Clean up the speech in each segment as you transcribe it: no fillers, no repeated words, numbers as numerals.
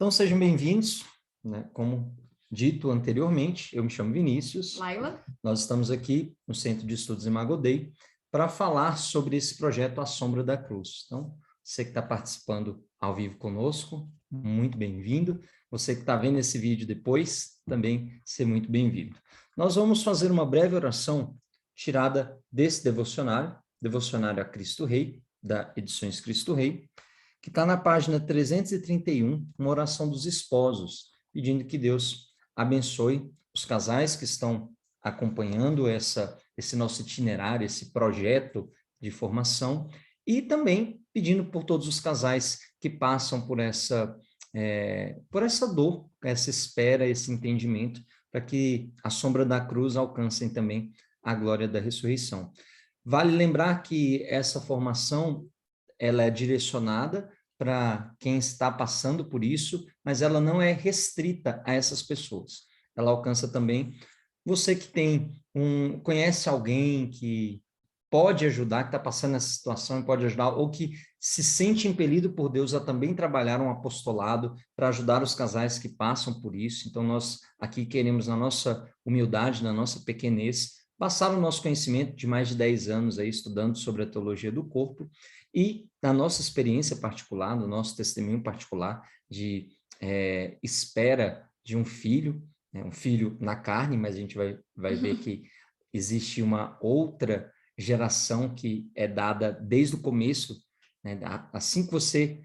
Então, sejam bem-vindos, né? Como dito anteriormente, eu me chamo Vinícius. Laila. Nós estamos aqui no Centro de Estudos Imago Dei para falar sobre esse projeto A Sombra da Cruz. Então, você que está participando ao vivo conosco, muito bem-vindo. Você que está vendo esse vídeo depois, também seja muito bem-vindo. Nós vamos fazer uma breve oração tirada desse devocionário a Cristo Rei, da Edições Cristo Rei, que está na página 331, uma oração dos esposos, pedindo que Deus abençoe os casais que estão acompanhando esse nosso itinerário, esse projeto de formação, e também pedindo por todos os casais que passam por essa dor, essa espera, esse entendimento, para que a sombra da cruz alcancem também a glória da ressurreição. Vale lembrar que essa formação ela é direcionada para quem está passando por isso, mas ela não é restrita a essas pessoas. Ela alcança também você que conhece alguém que pode ajudar, que está passando nessa situação e pode ajudar, ou que se sente impelido por Deus a também trabalhar um apostolado para ajudar os casais que passam por isso. Então, nós aqui queremos, na nossa humildade, na nossa pequenez, passar o nosso conhecimento de mais de 10 anos aí estudando sobre a teologia do corpo e da nossa experiência particular, do nosso testemunho particular de espera de um filho, né, um filho na carne, mas a gente vai ver que existe uma outra geração que é dada desde o começo, né, assim que você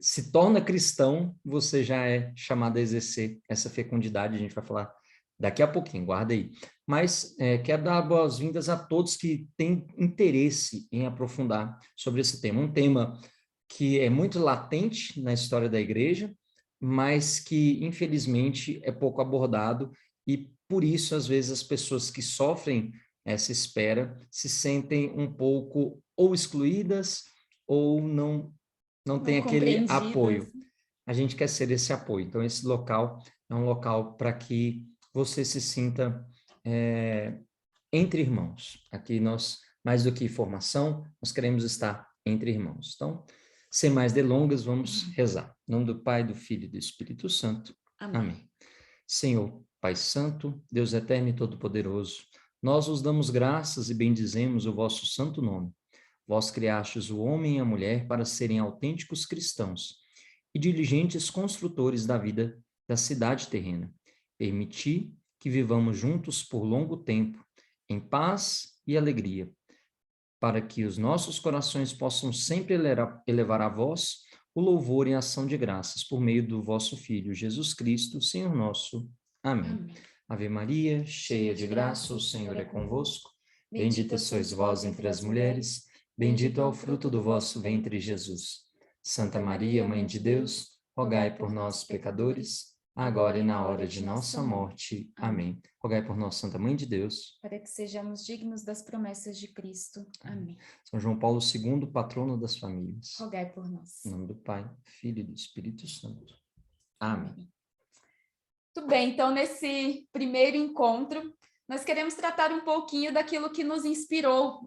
se torna cristão, você já é chamado a exercer essa fecundidade, a gente vai falar daqui a pouquinho, guarda aí. Mas quero dar boas-vindas a todos que têm interesse em aprofundar sobre esse tema. Um tema que é muito latente na história da igreja, mas que, infelizmente, é pouco abordado e, por isso, às vezes, as pessoas que sofrem essa espera se sentem um pouco ou excluídas ou não tem aquele apoio. A gente quer ser esse apoio. Então, esse local é um local para que você se sinta entre irmãos. Aqui nós, mais do que formação, nós queremos estar entre irmãos. Então, sem mais delongas, vamos rezar. Em nome do Pai, do Filho e do Espírito Santo. Amém. Amém. Senhor, Pai Santo, Deus Eterno e Todo-Poderoso, nós vos damos graças e bendizemos o vosso santo nome. Vós criastes o homem e a mulher para serem autênticos cristãos e diligentes construtores da vida da cidade terrena. Permiti que vivamos juntos por longo tempo, em paz e alegria, para que os nossos corações possam sempre elevar a vós o louvor e a ação de graças por meio do vosso Filho, Jesus Cristo, Senhor nosso. Amém. Amém. Ave Maria, cheia de graça, o Senhor é convosco. Bendita sois vós entre as mulheres, bendito é o fruto do vosso ventre, Jesus. Santa Maria, Mãe de Deus, rogai por nós, pecadores, agora e na hora de nossa morte. Amém. Rogai por nós, Santa Mãe de Deus, para que sejamos dignos das promessas de Cristo. Amém. São João Paulo II, patrono das famílias. Rogai por nós. Em nome do Pai, Filho e do Espírito Santo. Amém. Muito bem, então nesse primeiro encontro, nós queremos tratar um pouquinho daquilo que nos inspirou,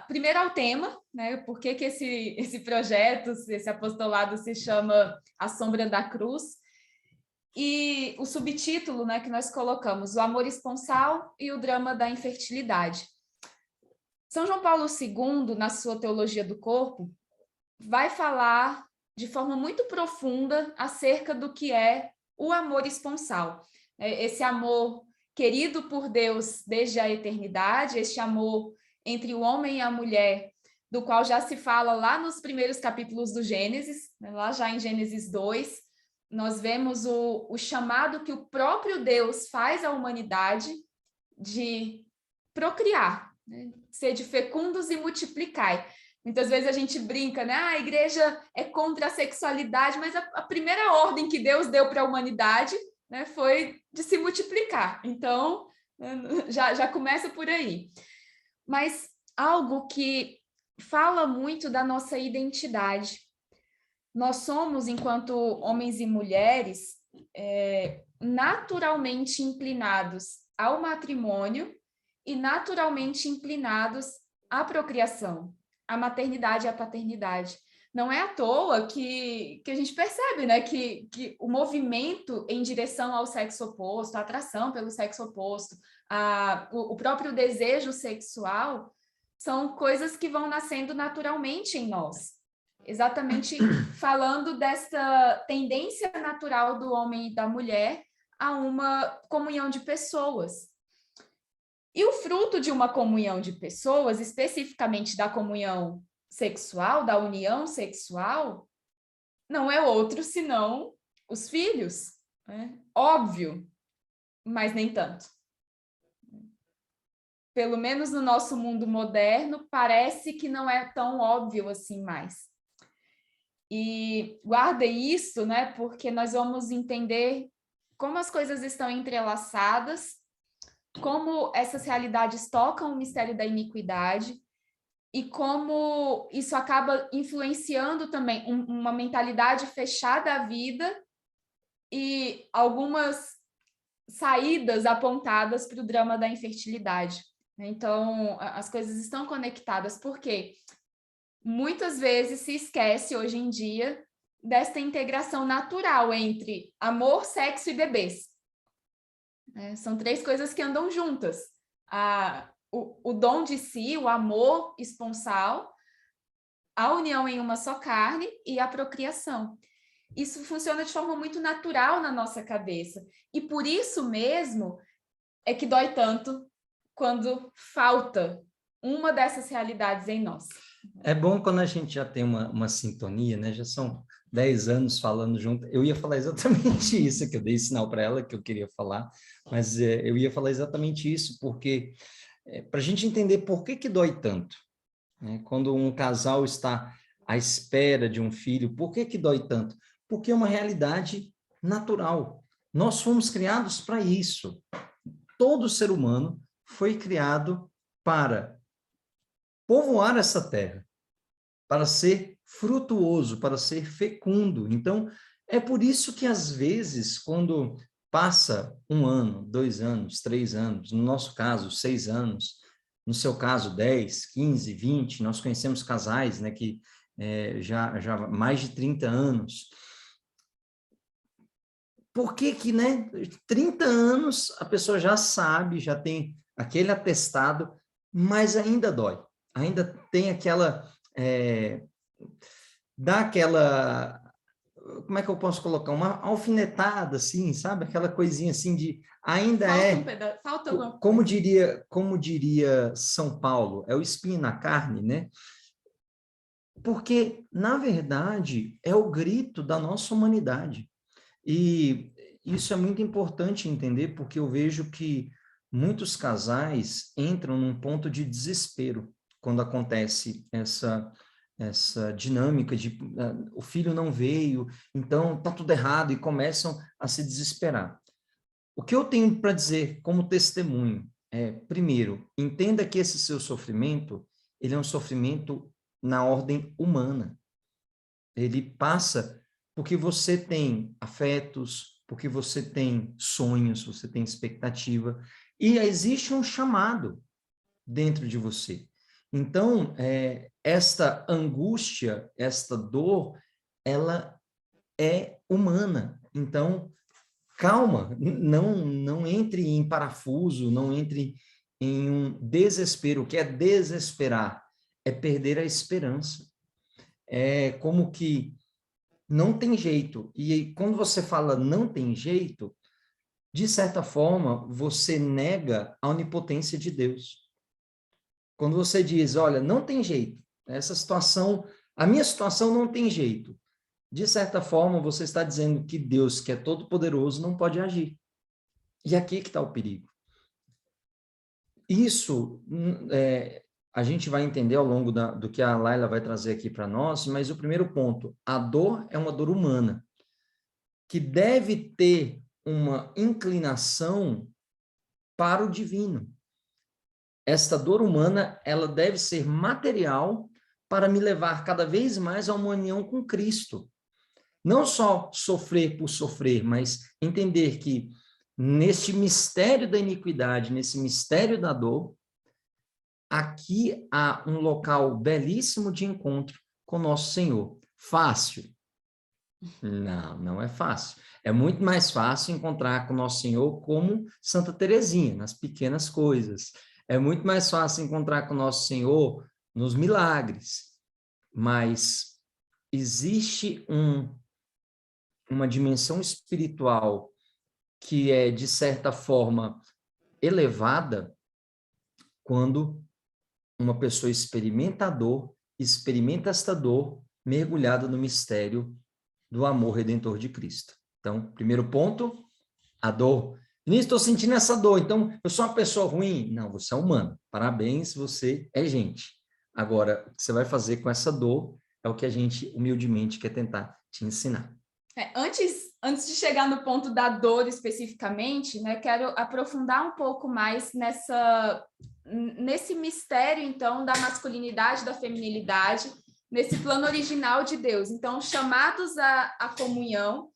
primeiro ao tema, né? Por que esse projeto, esse apostolado se chama A Sombra da Cruz, e o subtítulo, né, que nós colocamos, o amor esponsal e o drama da infertilidade. São João Paulo II, na sua Teologia do Corpo, vai falar de forma muito profunda acerca do que é o amor esponsal. Esse amor querido por Deus desde a eternidade, este amor entre o homem e a mulher, do qual já se fala lá nos primeiros capítulos do Gênesis, né, lá já em Gênesis 2, nós vemos o chamado que o próprio Deus faz à humanidade de procriar, né? Sede fecundos e multiplicai. Muitas vezes a gente brinca, né? A igreja é contra a sexualidade, mas a primeira ordem que Deus deu para a humanidade, né, foi de se multiplicar. Então, já começa por aí. Mas algo que fala muito da nossa identidade. Nós somos, enquanto homens e mulheres, naturalmente inclinados ao matrimônio e naturalmente inclinados à procriação, à maternidade e à paternidade. Não é à toa que a gente percebe, né, que o movimento em direção ao sexo oposto, a atração pelo sexo oposto, o próprio desejo sexual, são coisas que vão nascendo naturalmente em nós. Exatamente falando dessa tendência natural do homem e da mulher a uma comunhão de pessoas. E o fruto de uma comunhão de pessoas, especificamente da comunhão sexual, da união sexual, não é outro senão os filhos. Né? Óbvio, mas nem tanto. Pelo menos no nosso mundo moderno, parece que não é tão óbvio assim mais. E guardem isso, né? Porque nós vamos entender como as coisas estão entrelaçadas, como essas realidades tocam o mistério da iniquidade e como isso acaba influenciando também uma mentalidade fechada à vida e algumas saídas apontadas para o drama da infertilidade. Então, as coisas estão conectadas, porque muitas vezes se esquece hoje em dia desta integração natural entre amor, sexo e bebês. São três coisas que andam juntas. O dom de si, o amor esponsal, a união em uma só carne e a procriação. Isso funciona de forma muito natural na nossa cabeça. E por isso mesmo é que dói tanto quando falta uma dessas realidades em nós. É bom quando a gente já tem uma sintonia, né? Já são 10 anos falando junto. Eu ia falar exatamente isso, que eu dei sinal para ela que eu queria falar, mas eu ia falar exatamente isso, porque para a gente entender por que dói tanto, né? Quando um casal está à espera de um filho, por que dói tanto? Porque é uma realidade natural. Nós fomos criados para isso. Todo ser humano foi criado para povoar essa terra, para ser frutuoso, para ser fecundo. Então, é por isso que, às vezes, quando passa 1 ano, 2 anos, 3 anos, no nosso caso, 6 anos, no seu caso, 10, 15, 20, nós conhecemos casais, né, que já mais de 30 anos. Por que, né, 30 anos a pessoa já sabe, já tem aquele atestado, mas ainda dói, ainda tem aquela... dá aquela, como é que eu posso colocar? Uma alfinetada, assim, sabe? Aquela coisinha assim de, ainda falta uma como diria São Paulo, é o espinho na carne, né? Porque, na verdade, é o grito da nossa humanidade. E isso é muito importante entender, porque eu vejo que muitos casais entram num ponto de desespero quando acontece essa dinâmica de o filho não veio, então tá tudo errado, e começam a se desesperar. O que eu tenho para dizer como testemunho é, primeiro, entenda que esse seu sofrimento, ele é um sofrimento na ordem humana. Ele passa porque você tem afetos, porque você tem sonhos, você tem expectativa, e existe um chamado dentro de você. Então, esta angústia, esta dor, ela é humana. Então, calma, não entre em parafuso, não entre em um desespero. O que é desesperar? É perder a esperança. É como que não tem jeito. E quando você fala não tem jeito, de certa forma, você nega a onipotência de Deus. Quando você diz, olha, não tem jeito, essa situação, a minha situação não tem jeito, de certa forma, você está dizendo que Deus, que é todo-poderoso, não pode agir. E aqui que está o perigo. Isso a gente vai entender ao longo do que a Laila vai trazer aqui para nós, mas o primeiro ponto, a dor é uma dor humana, que deve ter uma inclinação para o divino. Esta dor humana, ela deve ser material para me levar cada vez mais a uma união com Cristo. Não só sofrer por sofrer, mas entender que neste mistério da iniquidade, nesse mistério da dor, aqui há um local belíssimo de encontro com nosso Senhor. Fácil? Não, não é fácil. É muito mais fácil encontrar com Nosso Senhor como Santa Teresinha, nas pequenas coisas. É muito mais fácil encontrar com Nosso Senhor nos milagres. Mas existe uma dimensão espiritual que é, de certa forma, elevada quando uma pessoa experimenta a dor, experimenta esta dor mergulhada no mistério do amor redentor de Cristo. Então, primeiro ponto, a dor. Vinícius, estou sentindo essa dor, então eu sou uma pessoa ruim? Não, você é humano. Parabéns, você é gente. Agora, o que você vai fazer com essa dor é o que a gente humildemente quer tentar te ensinar. Antes de chegar no ponto da dor especificamente, né, quero aprofundar um pouco mais nesse mistério, então, da masculinidade, da feminilidade, nesse plano original de Deus. Então, chamados à comunhão,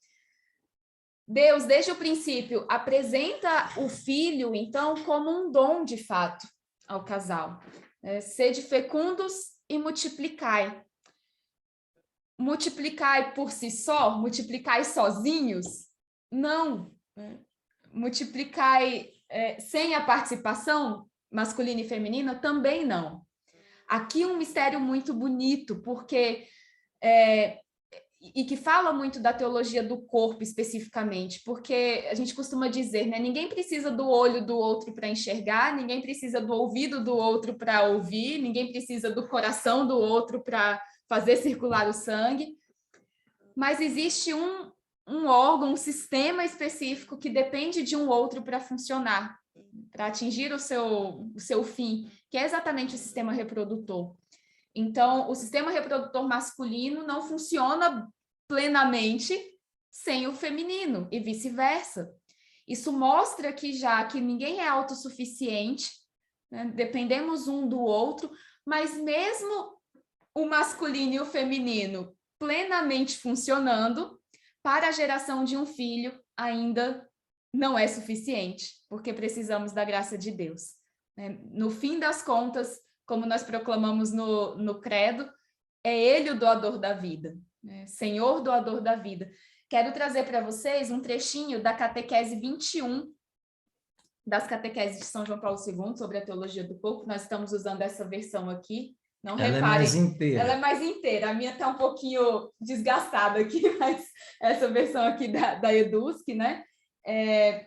Deus, desde o princípio, apresenta o filho, então, como um dom, de fato, ao casal. Sede fecundos e multiplicai. Multiplicai por si só? Multiplicai sozinhos? Não. Multiplicai sem a participação masculina e feminina? Também não. Aqui um mistério muito bonito, porque... e que fala muito da teologia do corpo especificamente, porque a gente costuma dizer, né, ninguém precisa do olho do outro para enxergar, ninguém precisa do ouvido do outro para ouvir, ninguém precisa do coração do outro para fazer circular o sangue, mas existe um órgão, um sistema específico que depende de um outro para funcionar, para atingir o seu fim, que é exatamente o sistema reprodutor. Então, o sistema reprodutor masculino não funciona plenamente sem o feminino e vice-versa. Isso mostra que ninguém é autossuficiente, né? Dependemos um do outro, mas mesmo o masculino e o feminino plenamente funcionando, para a geração de um filho ainda não é suficiente, porque precisamos da graça de Deus, né? No fim das contas, como nós proclamamos no credo, é Ele o doador da vida, né? Senhor doador da vida. Quero trazer para vocês um trechinho da catequese 21, das catequeses de São João Paulo II, sobre a teologia do corpo. Nós estamos usando essa versão aqui. Não ela reparem, é mais inteira. Ela é mais inteira. A minha está um pouquinho desgastada aqui, mas essa versão aqui da EDUSC, né?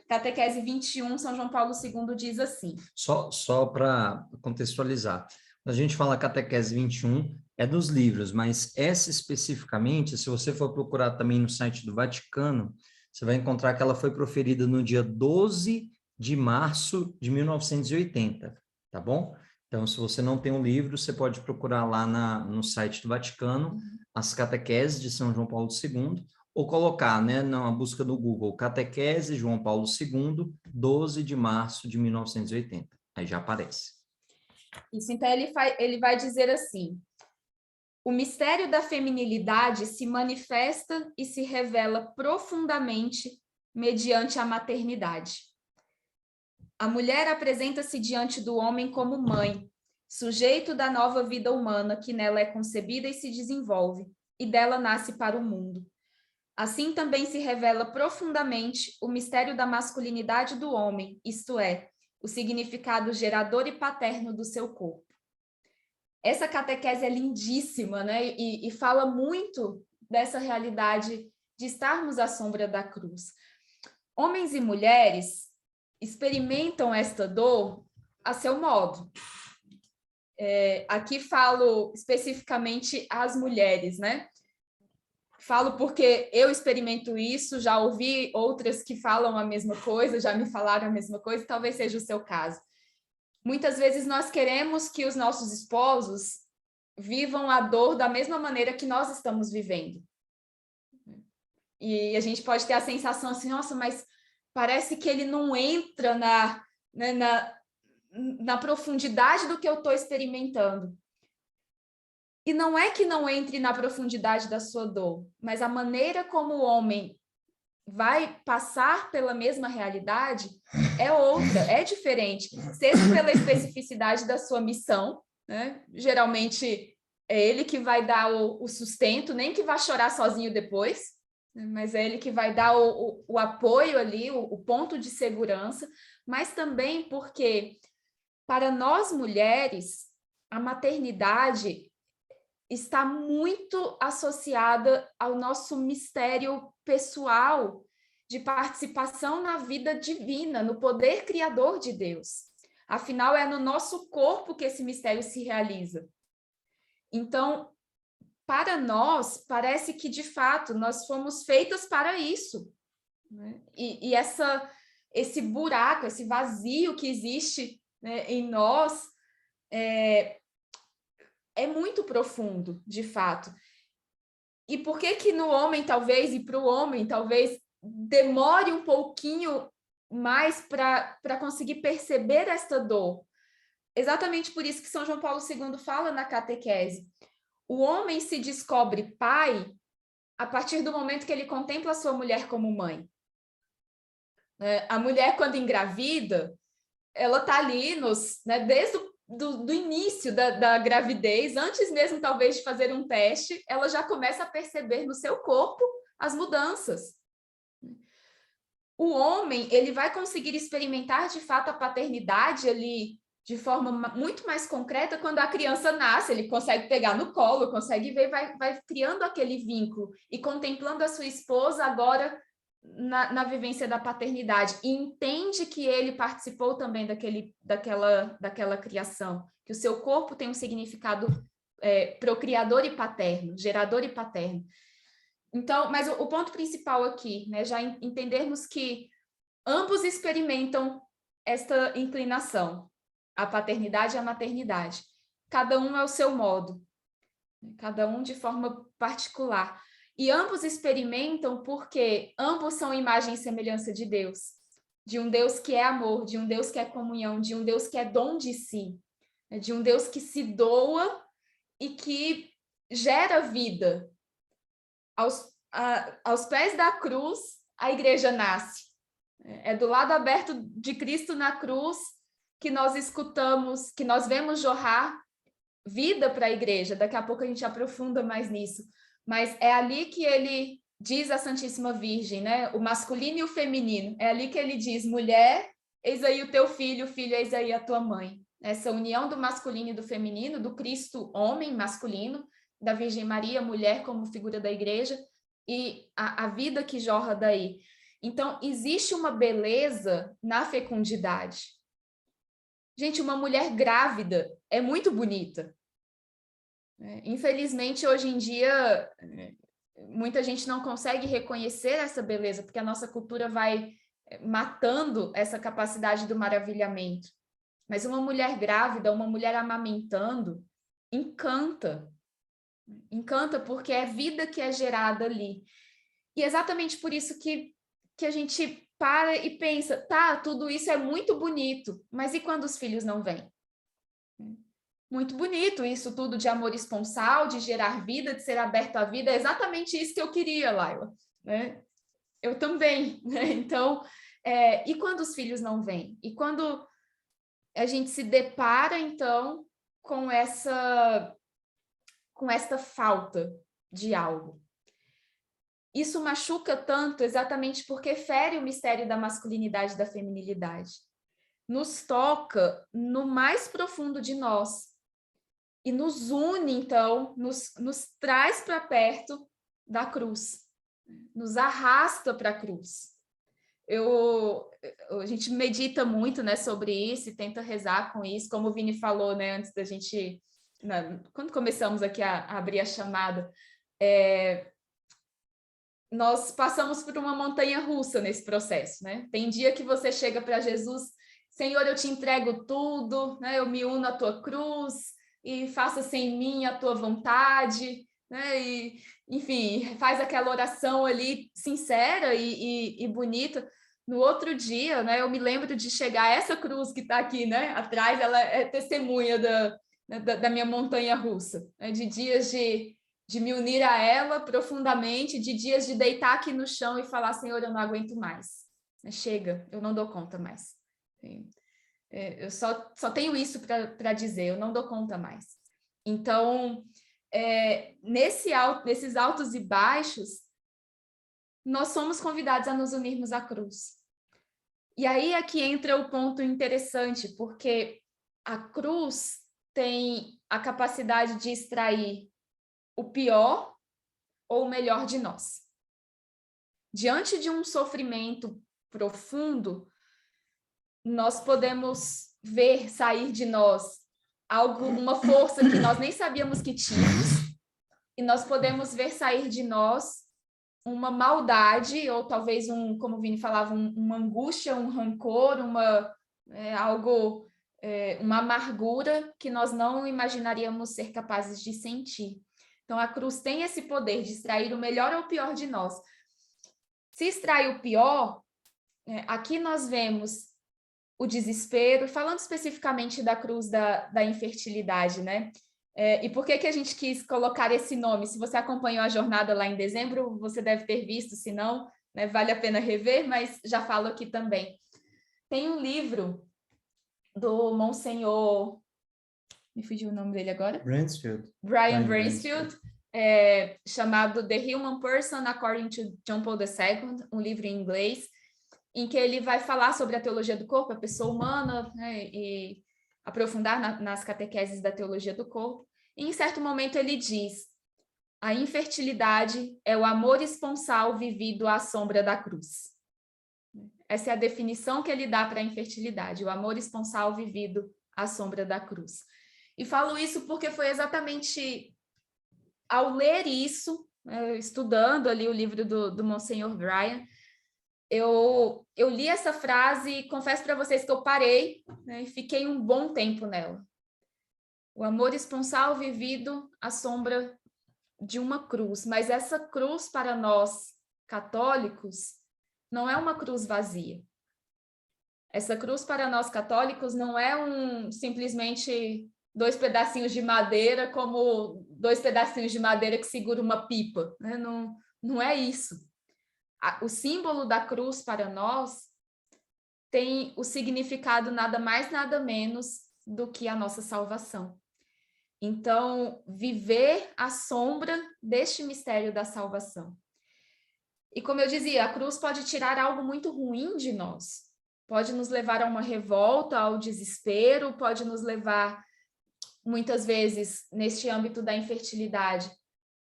Catequese 21, São João Paulo II diz assim. Só para contextualizar, quando a gente fala catequese 21, é dos livros, mas essa especificamente, se você for procurar também no site do Vaticano, você vai encontrar que ela foi proferida no dia 12 de março de 1980, tá bom? Então, se você não tem um livro, você pode procurar lá no site do Vaticano, as catequeses de São João Paulo II, ou colocar, né, na busca no Google, Catequese João Paulo II, 12 de março de 1980. Aí já aparece. Isso, então ele vai dizer assim: o mistério da feminilidade se manifesta e se revela profundamente mediante a maternidade. A mulher apresenta-se diante do homem como mãe, sujeito da nova vida humana que nela é concebida e se desenvolve, e dela nasce para o mundo. Assim também se revela profundamente o mistério da masculinidade do homem, isto é, o significado gerador e paterno do seu corpo. Essa catequese é lindíssima, né? E fala muito dessa realidade de estarmos à sombra da cruz. Homens e mulheres experimentam esta dor a seu modo. Aqui falo especificamente às mulheres, né? Falo porque eu experimento isso, já ouvi outras que falam a mesma coisa, já me falaram a mesma coisa, talvez seja o seu caso. Muitas vezes nós queremos que os nossos esposos vivam a dor da mesma maneira que nós estamos vivendo. E a gente pode ter a sensação assim, nossa, mas parece que ele não entra na profundidade do que eu estou experimentando. E não é que não entre na profundidade da sua dor, mas a maneira como o homem vai passar pela mesma realidade é outra, é diferente. Seja pela especificidade da sua missão, né? Geralmente é ele que vai dar o sustento, nem que vá chorar sozinho depois, né? Mas é ele que vai dar o apoio ali, o ponto de segurança, mas também porque, para nós mulheres, a maternidade está muito associada ao nosso mistério pessoal de participação na vida divina, no poder criador de Deus. Afinal, é no nosso corpo que esse mistério se realiza. Então, para nós, parece que, de fato, nós fomos feitas para isso, né? E esse buraco, esse vazio que existe, né, em nós, é muito profundo, de fato. E por que no homem, talvez, e para o homem, talvez, demore um pouquinho mais para conseguir perceber esta dor? Exatamente por isso que São João Paulo II fala na catequese. O homem se descobre pai a partir do momento que ele contempla a sua mulher como mãe. A mulher, quando engravida, ela está ali desde do início da gravidez, antes mesmo talvez de fazer um teste, ela já começa a perceber no seu corpo as mudanças. O homem, ele vai conseguir experimentar de fato a paternidade ali de forma muito mais concreta quando a criança nasce, ele consegue pegar no colo, consegue ver, vai criando aquele vínculo e contemplando a sua esposa agora na vivência da paternidade, e entende que ele participou também daquela criação, que o seu corpo tem um significado procriador e paterno, gerador e paterno. Então, mas o ponto principal aqui, né, já entendermos que ambos experimentam esta inclinação, a paternidade e a maternidade. Cada um é o seu modo, cada um de forma particular. E ambos experimentam porque ambos são imagem e semelhança de Deus, de um Deus que é amor, de um Deus que é comunhão, de um Deus que é dom de si, de um Deus que se doa e que gera vida. Aos pés da cruz, a igreja nasce. É do lado aberto de Cristo na cruz que nós escutamos, que nós vemos jorrar vida para a igreja. Daqui a pouco a gente aprofunda mais nisso. Mas é ali que ele diz à Santíssima Virgem, né? O masculino e o feminino. É ali que ele diz, mulher, eis aí o teu filho, eis aí a tua mãe. Essa união do masculino e do feminino, do Cristo homem masculino, da Virgem Maria, mulher como figura da igreja, e a vida que jorra daí. Então, existe uma beleza na fecundidade. Gente, uma mulher grávida é muito bonita. Infelizmente, hoje em dia, muita gente não consegue reconhecer essa beleza, porque a nossa cultura vai matando essa capacidade do maravilhamento. Mas uma mulher grávida, uma mulher amamentando, encanta. Encanta porque é vida que é gerada ali. E exatamente por isso que a gente para e pensa, tá, tudo isso é muito bonito, mas e quando os filhos não vêm? Muito bonito isso tudo de amor esponsal, de gerar vida, de ser aberto à vida, é exatamente isso que eu queria, Laila, né? Eu também, né? Então, e quando os filhos não vêm? E quando a gente se depara, então, com esta falta de algo? Isso machuca tanto exatamente porque fere o mistério da masculinidade e da feminilidade. Nos toca no mais profundo de nós e nos une, então, nos traz para perto da cruz, nos arrasta para a cruz. A gente medita muito, né, sobre isso e tenta rezar com isso, como o Vini falou, né, antes da gente, quando começamos aqui a abrir a chamada, nós passamos por uma montanha russa nesse processo, né? Tem dia que você chega para Jesus, Senhor, eu te entrego tudo, né? Eu me uno à tua cruz e faça-se em mim a tua vontade, né? E, enfim, faz aquela oração ali sincera e bonita. No outro dia, né? Eu me lembro de chegar a essa cruz que está aqui, né? Atrás, ela é testemunha da minha montanha russa, né? De dias de me unir a ela profundamente, de dias de deitar aqui no chão e falar, Senhor, eu não aguento mais. Chega, eu não dou conta mais. Eu só tenho isso para dizer, eu não dou conta mais. Então, nesses altos e baixos, nós somos convidados a nos unirmos à cruz. E aí é que entra o ponto interessante, porque a cruz tem a capacidade de extrair o pior ou o melhor de nós. Diante de um sofrimento profundo, nós podemos ver sair de nós uma força que nós nem sabíamos que tínhamos, e nós podemos ver sair de nós uma maldade, ou talvez como o Vini falava, uma angústia, um rancor, uma amargura que nós não imaginaríamos ser capazes de sentir. Então, a cruz tem esse poder de extrair o melhor ou o pior de nós. Se extrai o pior, aqui nós vemos o desespero, falando especificamente da cruz da infertilidade, né? E por que a gente quis colocar esse nome? Se você acompanhou a jornada lá em dezembro, você deve ter visto, se não, né, vale a pena rever, mas já falo aqui também. Tem um livro do Monsenhor, me fugiu o nome dele agora? Brian Bransfield, chamado The Human Person According to John Paul II, um livro em inglês, em que ele vai falar sobre a teologia do corpo, a pessoa humana, né, e aprofundar nas catequeses da teologia do corpo. E em certo momento ele diz: a infertilidade é o amor esponsal vivido à sombra da cruz. Essa é a definição que ele dá para a infertilidade, o amor esponsal vivido à sombra da cruz. E falo isso porque foi exatamente ao ler isso, estudando ali o livro do Monsenhor Brian, eu li essa frase e confesso para vocês que eu parei, né, e fiquei um bom tempo nela. O amor esponsal vivido à sombra de uma cruz, mas essa cruz para nós católicos não é uma cruz vazia. Essa cruz para nós católicos não é simplesmente 2 pedacinhos de madeira, como 2 pedacinhos de madeira que segura uma pipa, né? Não é isso. O símbolo da cruz para nós tem o significado nada mais, nada menos do que a nossa salvação. Então, viver à sombra deste mistério da salvação. E como eu dizia, a cruz pode tirar algo muito ruim de nós. Pode nos levar a uma revolta, ao desespero, pode nos levar, muitas vezes, neste âmbito da infertilidade,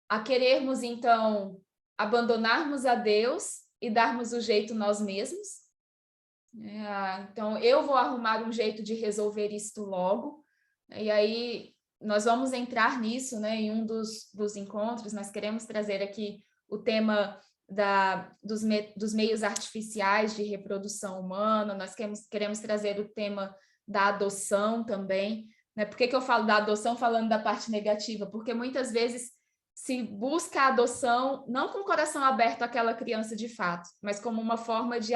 a querermos, então, abandonarmos a Deus e darmos o jeito nós mesmos. Então, eu vou arrumar um jeito de resolver isto logo. E aí, nós vamos entrar nisso, né, em um dos encontros. Nós queremos trazer aqui o tema dos meios artificiais de reprodução humana, nós queremos trazer o tema da adoção também, né? Por que eu falo da adoção falando da parte negativa? Porque muitas vezes se busca a adoção não com o coração aberto àquela criança de fato, mas como uma forma de,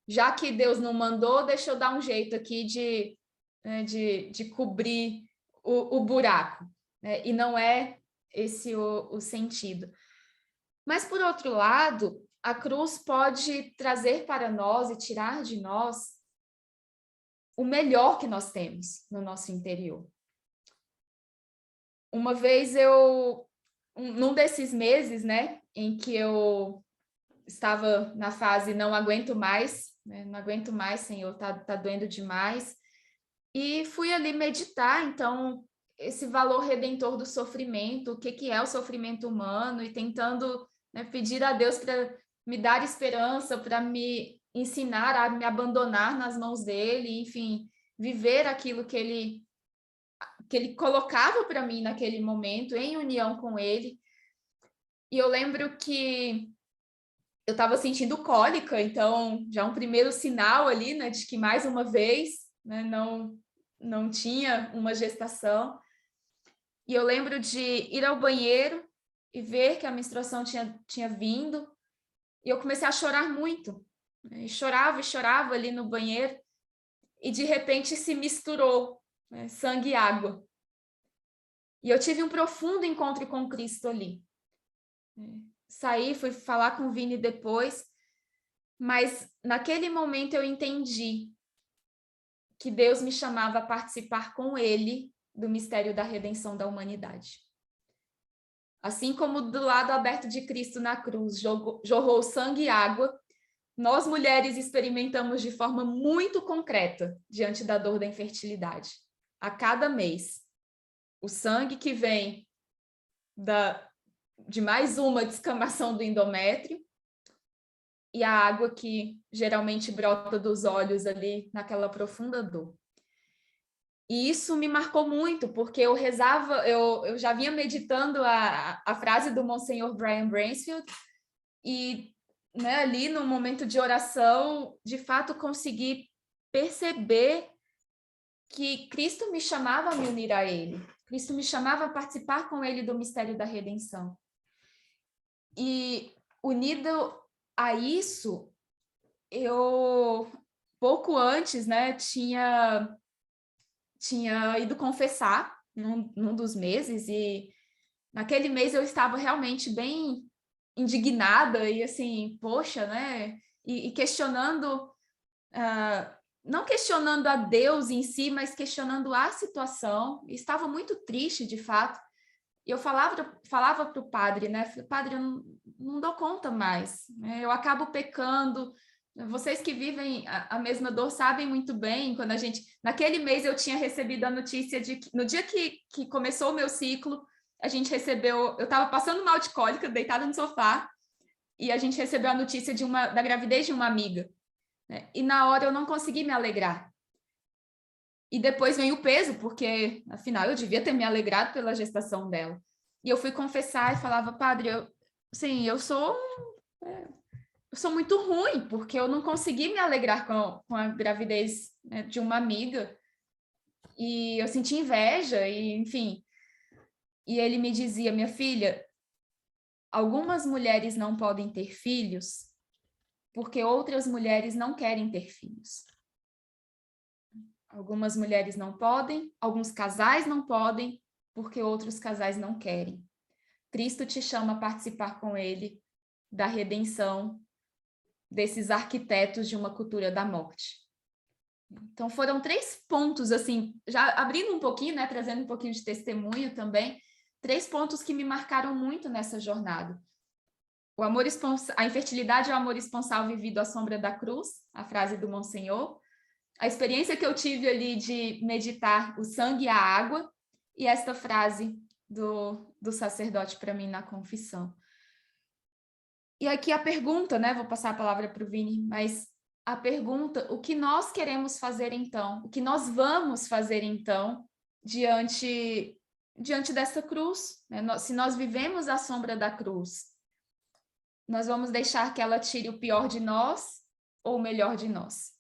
já que Deus não mandou, deixa eu dar um jeito aqui de cobrir o buraco, né? E não é esse o sentido. Mas, por outro lado, a cruz pode trazer para nós e tirar de nós o melhor que nós temos no nosso interior. Uma vez num desses meses, né, em que eu estava na fase não aguento mais, né, não aguento mais, Senhor, tá doendo demais, e fui ali meditar, então, esse valor redentor do sofrimento, o que é o sofrimento humano, e tentando, né, pedir a Deus para me dar esperança, para me ensinar a me abandonar nas mãos dele, enfim, viver aquilo que ele colocava para mim naquele momento, em união com ele. E eu lembro que eu estava sentindo cólica, então já um primeiro sinal ali, né, de que mais uma vez, né, não tinha uma gestação. E eu lembro de ir ao banheiro e ver que a menstruação tinha vindo, e eu comecei a chorar muito, né? E chorava ali no banheiro, e de repente se misturou, né, sangue e água. E eu tive um profundo encontro com Cristo ali. Saí, fui falar com o Vini depois, mas naquele momento eu entendi que Deus me chamava a participar com ele do mistério da redenção da humanidade. Assim como do lado aberto de Cristo na cruz jorrou sangue e água, nós mulheres experimentamos de forma muito concreta diante da dor da infertilidade. A cada mês, o sangue que vem de mais uma descamação do endométrio e a água que geralmente brota dos olhos ali naquela profunda dor. E isso me marcou muito, porque eu rezava, eu já vinha meditando a frase do Monsenhor Brian Bransfield, e né, ali no momento de oração, de fato consegui perceber que Cristo me chamava a me unir a Ele. Cristo me chamava a participar com Ele do mistério da redenção. E unido a isso, eu pouco antes, né, tinha ido confessar num dos meses, e naquele mês eu estava realmente bem indignada e assim, poxa, né? E questionando, não questionando a Deus em si, mas questionando a situação. Estava muito triste, de fato. E eu falava para o padre, né? Padre, eu não dou conta mais, né? Eu acabo pecando. Vocês que vivem a mesma dor sabem muito bem, quando a gente... Naquele mês eu tinha recebido a notícia de que, no dia que começou o meu ciclo, a gente recebeu... Eu estava passando mal de cólica, deitada no sofá, e a gente recebeu a notícia da gravidez de uma amiga, né? E na hora eu não consegui me alegrar. E depois vem o peso, porque, afinal, eu devia ter me alegrado pela gestação dela. E eu fui confessar e falava, padre, eu sou muito ruim, porque eu não consegui me alegrar com a gravidez, né, de uma amiga. E eu senti inveja, e enfim. E ele me dizia, minha filha, algumas mulheres não podem ter filhos porque outras mulheres não querem ter filhos. Algumas mulheres não podem, alguns casais não podem, porque outros casais não querem. Cristo te chama a participar com ele da redenção desses arquitetos de uma cultura da morte. Então foram 3 pontos, assim, já abrindo um pouquinho, né, trazendo um pouquinho de testemunho também, 3 pontos que me marcaram muito nessa jornada. A infertilidade é o amor esponsal vivido à sombra da cruz, a frase do Monsenhor. A experiência que eu tive ali de meditar o sangue e a água, e esta frase do sacerdote para mim na confissão. E aqui a pergunta, né? Vou passar a palavra para o Vini, mas a pergunta, o que nós queremos fazer então? O que nós vamos fazer então diante dessa cruz? Né? Se nós vivemos à sombra da cruz, nós vamos deixar que ela tire o pior de nós ou o melhor de nós?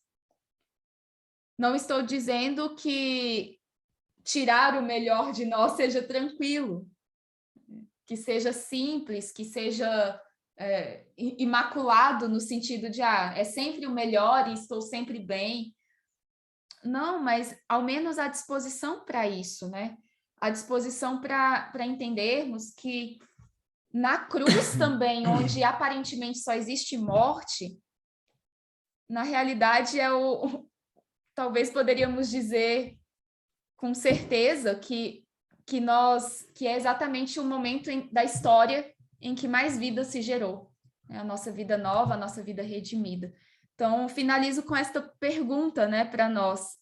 Não estou dizendo que tirar o melhor de nós seja tranquilo, que seja simples, que seja imaculado no sentido de é sempre o melhor e estou sempre bem. Não, mas ao menos a disposição para isso, né? A disposição para entendermos que na cruz também, onde aparentemente só existe morte, na realidade talvez poderíamos dizer com certeza que é exatamente o momento da história em que mais vida se gerou, né? A nossa vida nova, a nossa vida redimida. Então, finalizo com esta pergunta, né, para nós.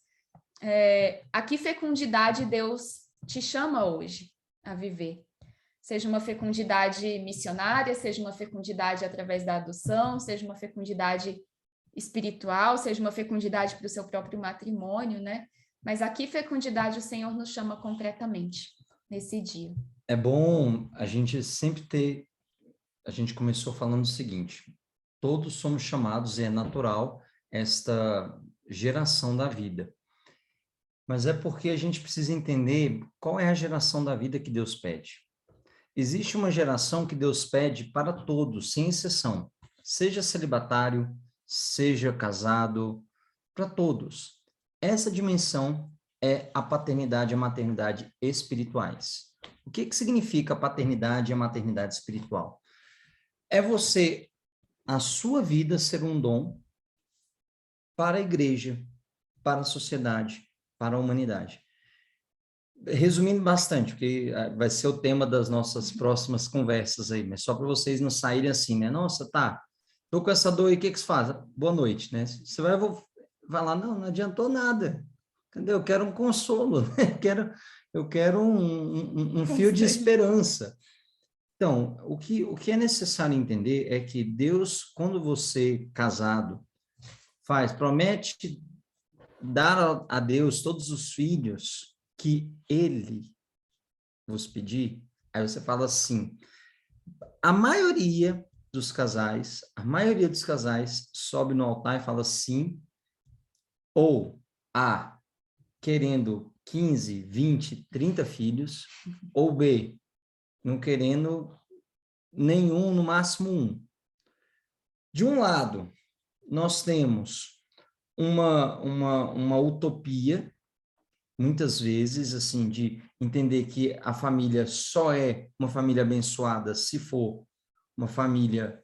A que fecundidade Deus te chama hoje a viver? Seja uma fecundidade missionária, seja uma fecundidade através da adoção, seja uma fecundidade espiritual, seja uma fecundidade para o seu próprio matrimônio, né? Mas a que fecundidade o Senhor nos chama concretamente nesse dia? É bom a gente sempre ter... A gente começou falando o seguinte: todos somos chamados, e é natural, esta geração da vida. Mas é porque a gente precisa entender qual é a geração da vida que Deus pede. Existe uma geração que Deus pede para todos, sem exceção. Seja celibatário, seja casado, para todos. Essa dimensão é a paternidade e a maternidade espirituais. O que significa a paternidade e a maternidade espiritual? É você, a sua vida ser um dom para a igreja, para a sociedade, para a humanidade. resumindo bastante, porque vai ser o tema das nossas próximas conversas aí, mas só para vocês não saírem assim, né? Nossa, tá, tô com essa dor aí, o que que se faz? Boa noite, né? Você vai lá, não adiantou nada, entendeu? Eu quero um consolo, eu quero um fio de esperança. Então, o que é necessário entender é que Deus, quando você, casado, promete dar a Deus todos os filhos que Ele vos pedir, aí você fala assim, a maioria dos casais sobe no altar e fala sim, ou A, querendo 15, 20, 30 filhos, ou B, não querendo nenhum, no máximo um. De um lado, nós temos uma utopia, muitas vezes, assim, de entender que a família só é uma família abençoada se for uma família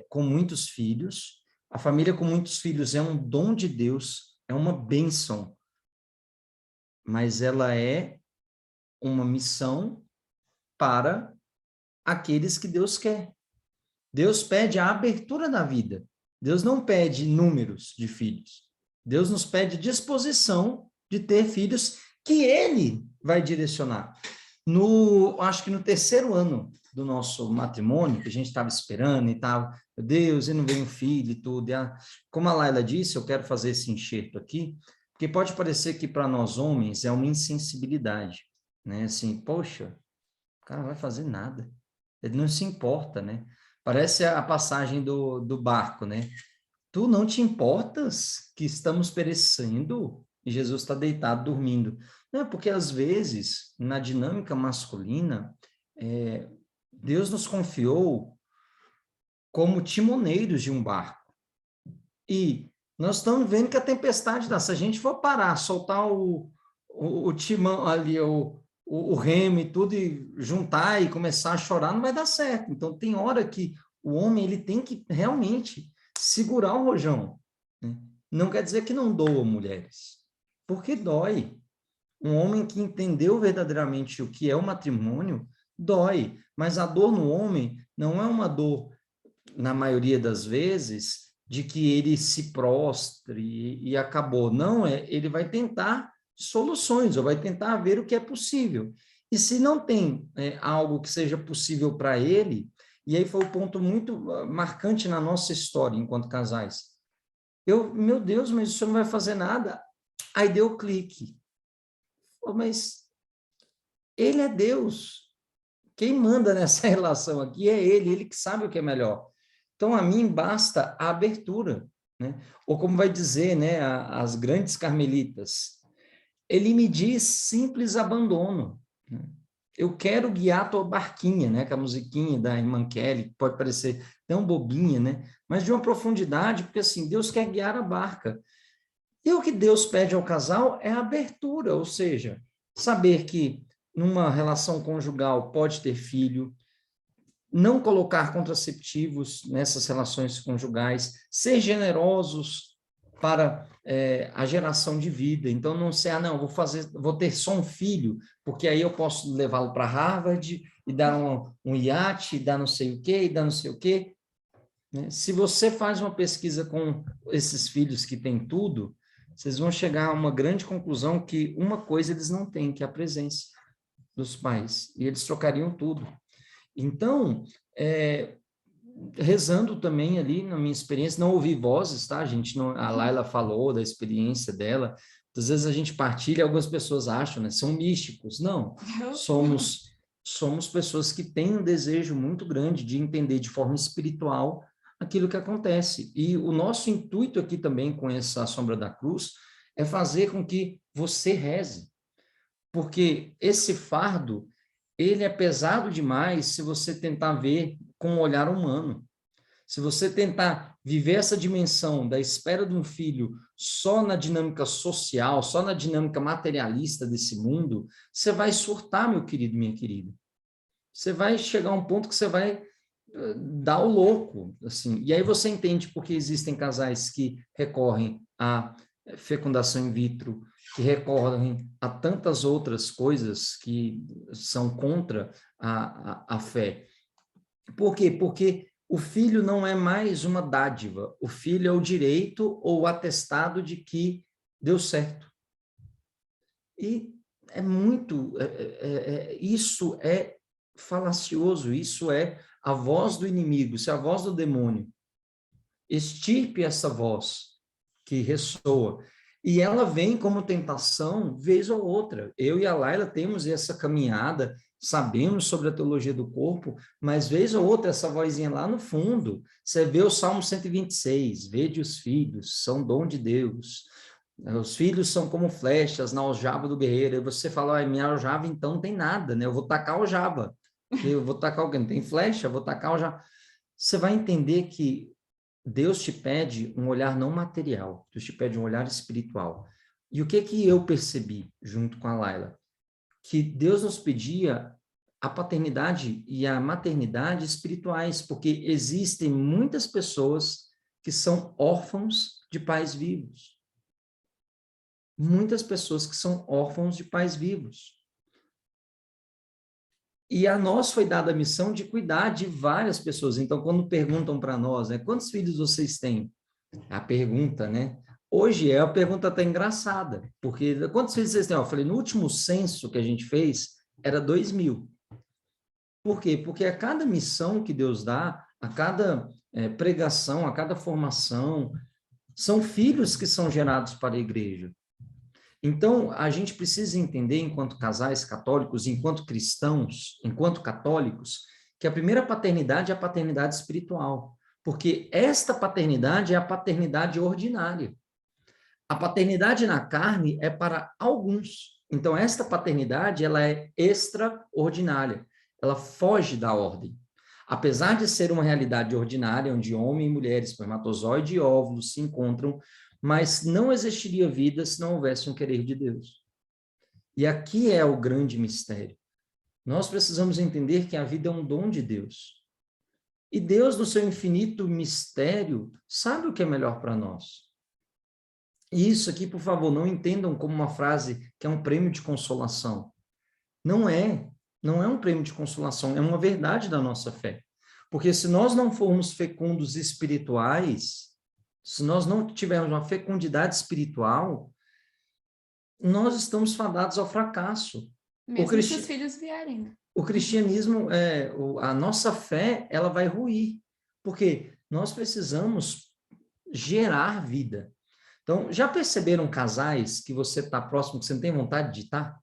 com muitos filhos. A família com muitos filhos é um dom de Deus, é uma bênção, mas ela é uma missão para aqueles que Deus quer. Deus pede a abertura da vida. Deus não pede números de filhos. Deus nos pede disposição de ter filhos que Ele vai direcionar. Acho que no terceiro ano do nosso matrimônio, que a gente estava esperando e estava, meu Deus, e não vem um filho e tudo. Como a Laila disse, eu quero fazer esse enxerto aqui, porque pode parecer que para nós homens é uma insensibilidade, né? Assim, poxa, o cara não vai fazer nada. Ele não se importa, né? Parece a passagem do barco, né? Tu não te importas que estamos perecendo e Jesus está deitado dormindo. Não, é porque às vezes, na dinâmica masculina, Deus nos confiou como timoneiros de um barco. E nós estamos vendo que a tempestade dá. Se a gente for parar, soltar o timão ali, o remo e tudo, e juntar e começar a chorar, não vai dar certo. Então, tem hora que o homem ele tem que realmente segurar o rojão, né? Não quer dizer que não doa, mulheres, porque dói. Um homem que entendeu verdadeiramente o que é o matrimônio, dói. Mas a dor no homem não é uma dor, na maioria das vezes, de que ele se prostre e acabou. Não, ele vai tentar soluções, ou vai tentar ver o que é possível. E se não tem algo que seja possível para ele, e aí foi um ponto muito marcante na nossa história enquanto casais. Meu Deus, mas o senhor não vai fazer nada? Aí deu o clique. Mas ele é Deus. Quem manda nessa relação aqui é ele que sabe o que é melhor. Então, a mim basta a abertura, né? Ou como vai dizer, né, as grandes carmelitas, ele me diz simples abandono, né? Eu quero guiar tua barquinha, né? Com a musiquinha da irmã Kelly, que pode parecer tão bobinha, né? Mas de uma profundidade, porque assim, Deus quer guiar a barca. E o que Deus pede ao casal é a abertura, ou seja, saber que numa relação conjugal pode ter filho, não colocar contraceptivos nessas relações conjugais, ser generosos para a geração de vida. Então, não ser, não, vou ter só um filho, porque aí eu posso levá-lo para Harvard e dar um iate, dar não sei o quê, e dar não sei o quê. Né? Se você faz uma pesquisa com esses filhos que têm tudo, vocês vão chegar a uma grande conclusão que uma coisa eles não têm, que é a presença dos pais, e eles trocariam tudo. Então, rezando também ali, na minha experiência, não ouvi vozes, tá, gente? Não, a Laila falou da experiência dela, às vezes a gente partilha, algumas pessoas acham, né? São místicos. Não, somos pessoas que têm um desejo muito grande de entender de forma espiritual aquilo que acontece. E o nosso intuito aqui também com essa Sombra da Cruz é fazer com que você reze, porque esse fardo ele é pesado demais se você tentar ver com um olhar humano. Se você tentar viver essa dimensão da espera de um filho só na dinâmica social, só na dinâmica materialista desse mundo, você vai surtar, meu querido, minha querida. Você vai chegar a um ponto que você vai dar o louco, assim. E aí você entende porque existem casais que recorrem à fecundação in vitro que recorrem a tantas outras coisas que são contra a fé. Por quê? Porque o filho não é mais uma dádiva, o filho é o direito ou o atestado de que deu certo. E é muito, isso é falacioso, isso é a voz do inimigo, isso é a voz do demônio. Extirpe essa voz que ressoa. E ela vem como tentação, vez ou outra. Eu e a Laila temos essa caminhada, sabemos sobre a teologia do corpo, mas vez ou outra essa vozinha lá no fundo, você vê o Salmo 126, vede os filhos, são dom de Deus. Os filhos são como flechas na aljava do guerreiro. E você fala, ah, minha aljava então não tem nada, né? Eu vou tacar aljava. Eu vou tacar alguém, não tem flecha, eu vou tacar aljava. Você vai entender que Deus te pede um olhar não material, Deus te pede um olhar espiritual. E o que eu percebi junto com a Laila? Que Deus nos pedia a paternidade e a maternidade espirituais, porque existem muitas pessoas que são órfãos de pais vivos. Muitas pessoas que são órfãos de pais vivos. E a nós foi dada a missão de cuidar de várias pessoas. Então, quando perguntam para nós, né, quantos filhos vocês têm? A pergunta, né? Hoje é a pergunta até engraçada, porque quantos filhos vocês têm? Eu falei, no último censo que a gente fez, era 2.000. Por quê? Porque a cada missão que Deus dá, a cada pregação, a cada formação, são filhos que são gerados para a igreja. Então, a gente precisa entender, enquanto casais católicos, enquanto cristãos, enquanto católicos, que a primeira paternidade é a paternidade espiritual, porque esta paternidade é a paternidade ordinária. A paternidade na carne é para alguns. Então, esta paternidade, ela é extraordinária, ela foge da ordem. Apesar de ser uma realidade ordinária, onde homem e mulher, espermatozoide e óvulos se encontram, mas não existiria vida se não houvesse um querer de Deus. E aqui é o grande mistério. Nós precisamos entender que a vida é um dom de Deus. E Deus, no seu infinito mistério, sabe o que é melhor para nós. E isso aqui, por favor, não entendam como uma frase que é um prêmio de consolação. Não é um prêmio de consolação, é uma verdade da nossa fé. Porque se nós não formos fecundos espirituais, se nós não tivermos uma fecundidade espiritual, nós estamos fadados ao fracasso. Mesmo se os filhos vierem, né? O cristianismo, a nossa fé, ela vai ruir, porque nós precisamos gerar vida. Então, já perceberam casais que você está próximo, que você não tem vontade de estar?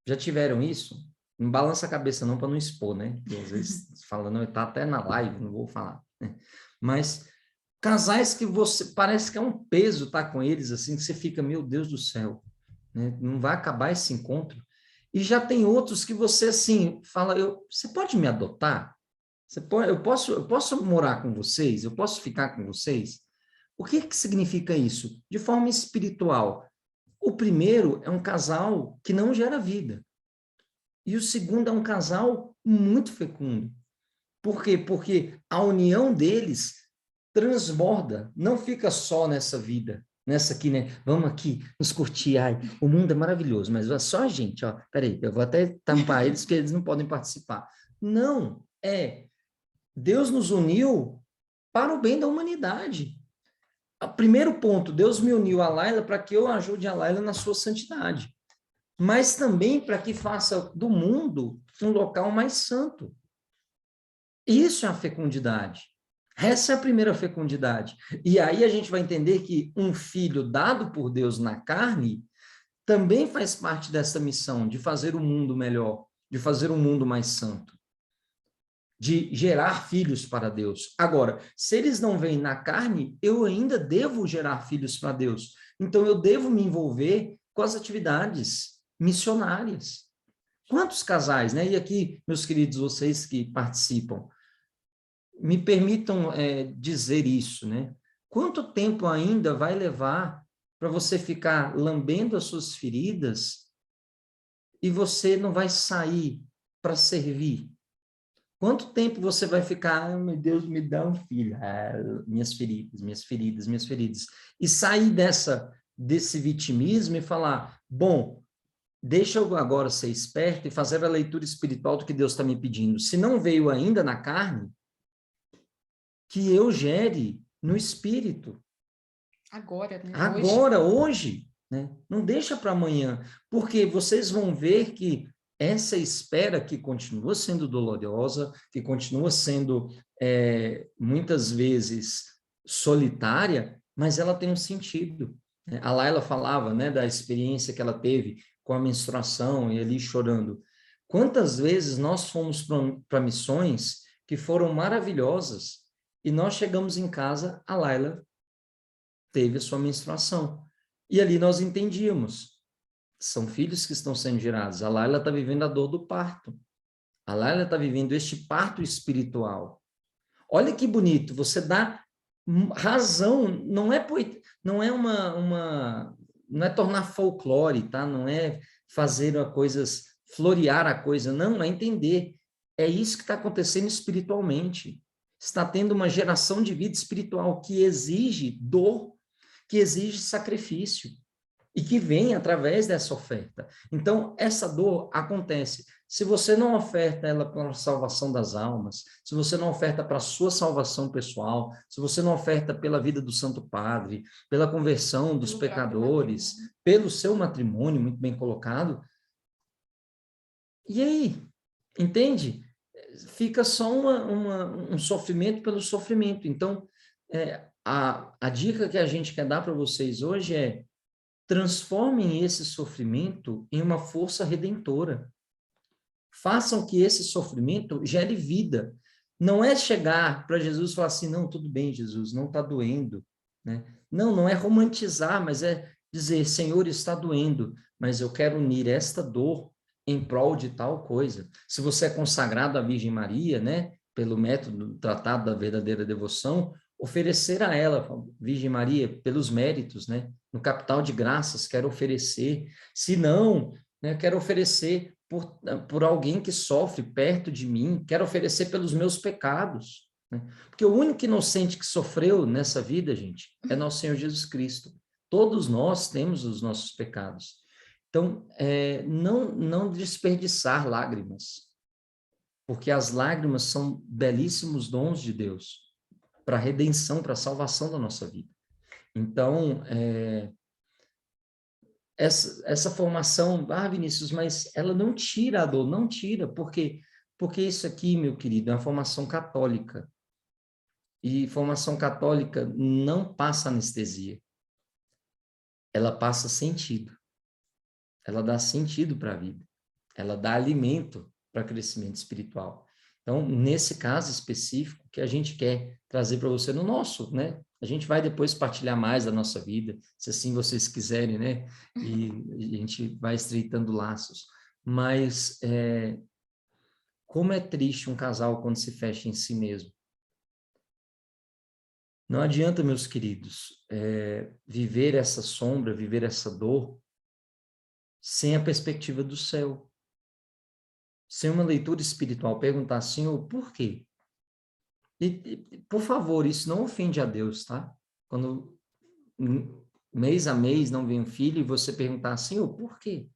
Já tiveram isso? Não balança a cabeça não, para não expor, né? Porque às vezes fala, não, está até na live, não vou falar. Né? Mas casais que você, parece que é um peso estar com eles, assim, que você fica, meu Deus do céu, né? Não vai acabar esse encontro. E já tem outros que você, assim, fala, você pode me adotar? Eu posso morar com vocês? Eu posso ficar com vocês? O que significa isso? De forma espiritual. O primeiro é um casal que não gera vida. E o segundo é um casal muito fecundo. Por quê? Porque a união deles transborda, não fica só nessa vida, nessa aqui, né? Vamos aqui nos curtir, ai, o mundo é maravilhoso, mas é só a gente, ó, peraí, eu vou até tampar eles, porque eles não podem participar. Não, Deus nos uniu para o bem da humanidade. O primeiro ponto, Deus me uniu a Laila para que eu ajude a Laila na sua santidade, mas também para que faça do mundo um local mais santo. Isso é a fecundidade. Essa é a primeira fecundidade. E aí a gente vai entender que um filho dado por Deus na carne também faz parte dessa missão de fazer o mundo melhor, de fazer um mundo mais santo, de gerar filhos para Deus. Agora, se eles não vêm na carne, eu ainda devo gerar filhos para Deus. Então, eu devo me envolver com as atividades missionárias. Quantos casais, né? E aqui, meus queridos, vocês que participam, me permitam dizer isso, né? Quanto tempo ainda vai levar para você ficar lambendo as suas feridas e você não vai sair para servir? Quanto tempo você vai ficar, ai, meu Deus, me dá um filho, minhas feridas, minhas feridas, minhas feridas, e sair dessa desse vitimismo e falar, bom, deixa eu agora ser esperto e fazer a leitura espiritual do que Deus está me pedindo. Se não veio ainda na carne, que eu gere no espírito. Agora, né? Agora, hoje, né? Não deixa para amanhã, porque vocês vão ver que essa espera que continua sendo dolorosa, que continua sendo muitas vezes solitária, mas ela tem um sentido. A Laila falava, né, da experiência que ela teve com a menstruação e ali chorando. Quantas vezes nós fomos para missões que foram maravilhosas e nós chegamos em casa, a Laila teve a sua menstruação. E ali nós entendíamos, são filhos que estão sendo gerados. A Laila está vivendo a dor do parto. A Laila está vivendo este parto espiritual. Olha que bonito, você dá razão, não é não é tornar folclore, tá? Não é fazer coisas, florear a coisa, não, é entender. É isso que está acontecendo espiritualmente. Está tendo uma geração de vida espiritual que exige dor, que exige sacrifício e que vem através dessa oferta. Então, essa dor acontece. Se você não oferta ela para a salvação das almas, se você não oferta para a sua salvação pessoal, se você não oferta pela vida do Santo Padre, pela conversão dos pecadores, pelo seu matrimônio, muito bem colocado, e aí? Entende? Fica só um sofrimento pelo sofrimento. Então, a dica que a gente quer dar para vocês hoje é: transformem esse sofrimento em uma força redentora. Façam que esse sofrimento gere vida. Não é chegar para Jesus e falar assim, não, tudo bem, Jesus, não está doendo. Né? Não é romantizar, mas é dizer, Senhor, está doendo, mas eu quero unir esta dor em prol de tal coisa. Se você é consagrado à Virgem Maria, né, pelo método do Tratado da Verdadeira Devoção, oferecer a ela, Virgem Maria, pelos méritos, né? No capital de graças, quero oferecer. Se não, né, quero oferecer por alguém que sofre perto de mim, quero oferecer pelos meus pecados. Né? Porque o único inocente que sofreu nessa vida, gente, é nosso Senhor Jesus Cristo. Todos nós temos os nossos pecados. Então, não desperdiçar lágrimas, porque as lágrimas são belíssimos dons de Deus para a redenção, para a salvação da nossa vida. Então, essa formação, Vinícius, mas ela não tira a dor, não tira, porque isso aqui, meu querido, é uma formação católica. E formação católica não passa anestesia. Ela passa sentido. Ela dá sentido para a vida. Ela dá alimento para crescimento espiritual. Então, nesse caso específico, que a gente quer trazer para você no nosso, né? A gente vai depois partilhar mais da nossa vida, se assim vocês quiserem, né? E a gente vai estreitando laços. Mas como é triste um casal quando se fecha em si mesmo. Não adianta, meus queridos, viver essa sombra, viver essa dor, sem a perspectiva do céu. Sem uma leitura espiritual, perguntar, Senhor, por quê? E, por favor, isso não ofende a Deus, tá? Quando mês a mês não vem um filho e você perguntar, Senhor, por quê?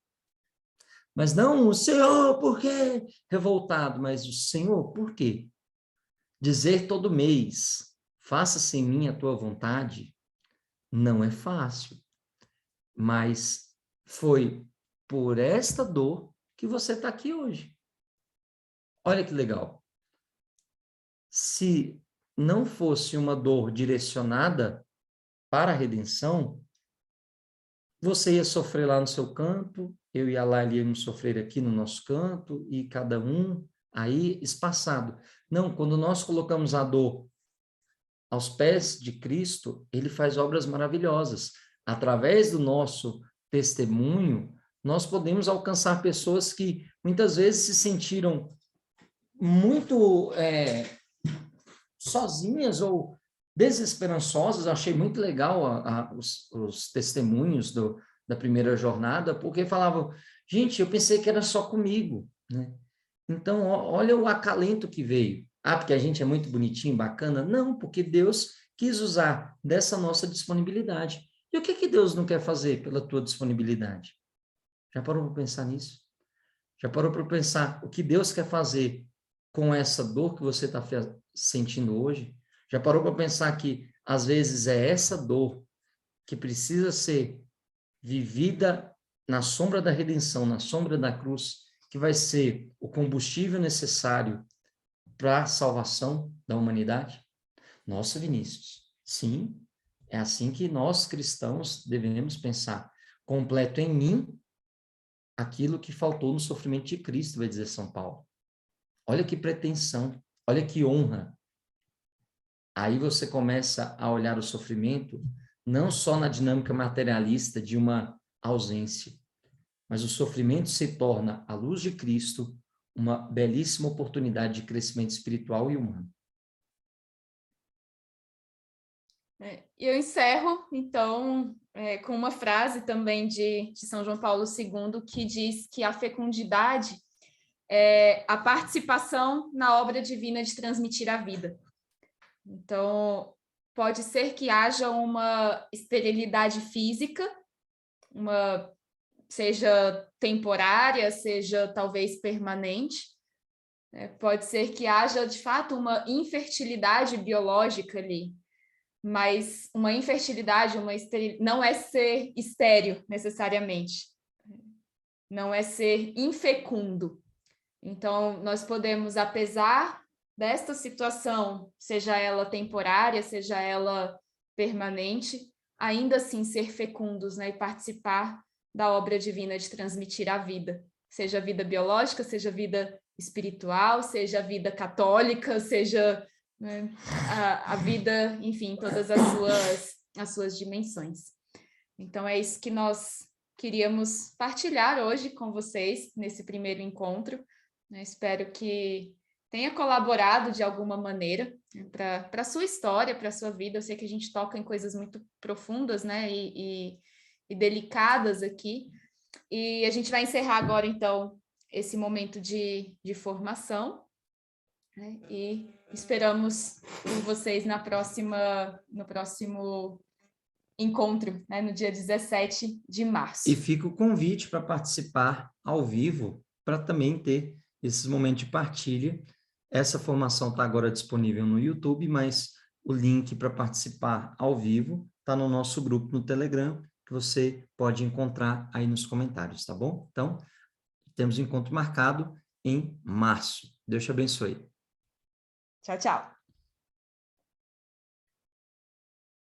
Mas não o Senhor, por quê? Revoltado, mas o Senhor, por quê? Dizer todo mês, faça-se em mim a tua vontade, não é fácil. Mas foi por esta dor que você está aqui hoje. Olha que legal. Se não fosse uma dor direcionada para a redenção, você ia sofrer lá no seu canto, eu e a Laila íamos sofrer aqui no nosso canto, e cada um aí espaçado. Não, quando nós colocamos a dor aos pés de Cristo, ele faz obras maravilhosas. Através do nosso testemunho, nós podemos alcançar pessoas que muitas vezes se sentiram muito sozinhas ou desesperançosas. Achei muito legal os testemunhos da primeira jornada, porque falavam, gente, eu pensei que era só comigo, né? Então, olha o acalento que veio. Porque a gente é muito bonitinho, bacana? Não, porque Deus quis usar dessa nossa disponibilidade. E o que que Deus não quer fazer pela tua disponibilidade? Já parou para pensar nisso? Já parou para pensar o que Deus quer fazer com essa dor que você está sentindo hoje? Já parou para pensar que, às vezes, é essa dor que precisa ser vivida na sombra da redenção, na sombra da cruz, que vai ser o combustível necessário para a salvação da humanidade? Nossa, Vinícius, sim, é assim que nós cristãos devemos pensar. Completo em mim aquilo que faltou no sofrimento de Cristo, vai dizer São Paulo. Olha que pretensão, olha que honra. Aí você começa a olhar o sofrimento não só na dinâmica materialista de uma ausência, mas o sofrimento se torna, à luz de Cristo, uma belíssima oportunidade de crescimento espiritual e humano. Eu encerro, então, com uma frase também de São João Paulo II, que diz que a fecundidade é a participação na obra divina de transmitir a vida. Então, pode ser que haja uma esterilidade física, seja temporária, seja talvez permanente. Pode ser que haja, de fato, uma infertilidade biológica ali, mas uma infertilidade, não é ser estéril necessariamente, não é ser infecundo. Então, nós podemos, apesar desta situação, seja ela temporária, seja ela permanente, ainda assim ser fecundos, né, e participar da obra divina de transmitir a vida, seja a vida biológica, seja a vida espiritual, seja a vida católica, seja, né, a vida, enfim, todas as suas dimensões. Então, é isso que nós queríamos partilhar hoje com vocês, nesse primeiro encontro. Espero que tenha colaborado de alguma maneira, né, para a sua história, para a sua vida. Eu sei que a gente toca em coisas muito profundas, né, e delicadas aqui. E a gente vai encerrar agora, então, esse momento de formação, né, e esperamos por vocês no próximo encontro, né, no dia 17 de março. E fica o convite para participar ao vivo, para também ter esses momentos de partilha. Essa formação está agora disponível no YouTube, mas o link para participar ao vivo está no nosso grupo no Telegram, que você pode encontrar aí nos comentários, tá bom? Então, temos um encontro marcado em março. Deus te abençoe. Tchau, tchau.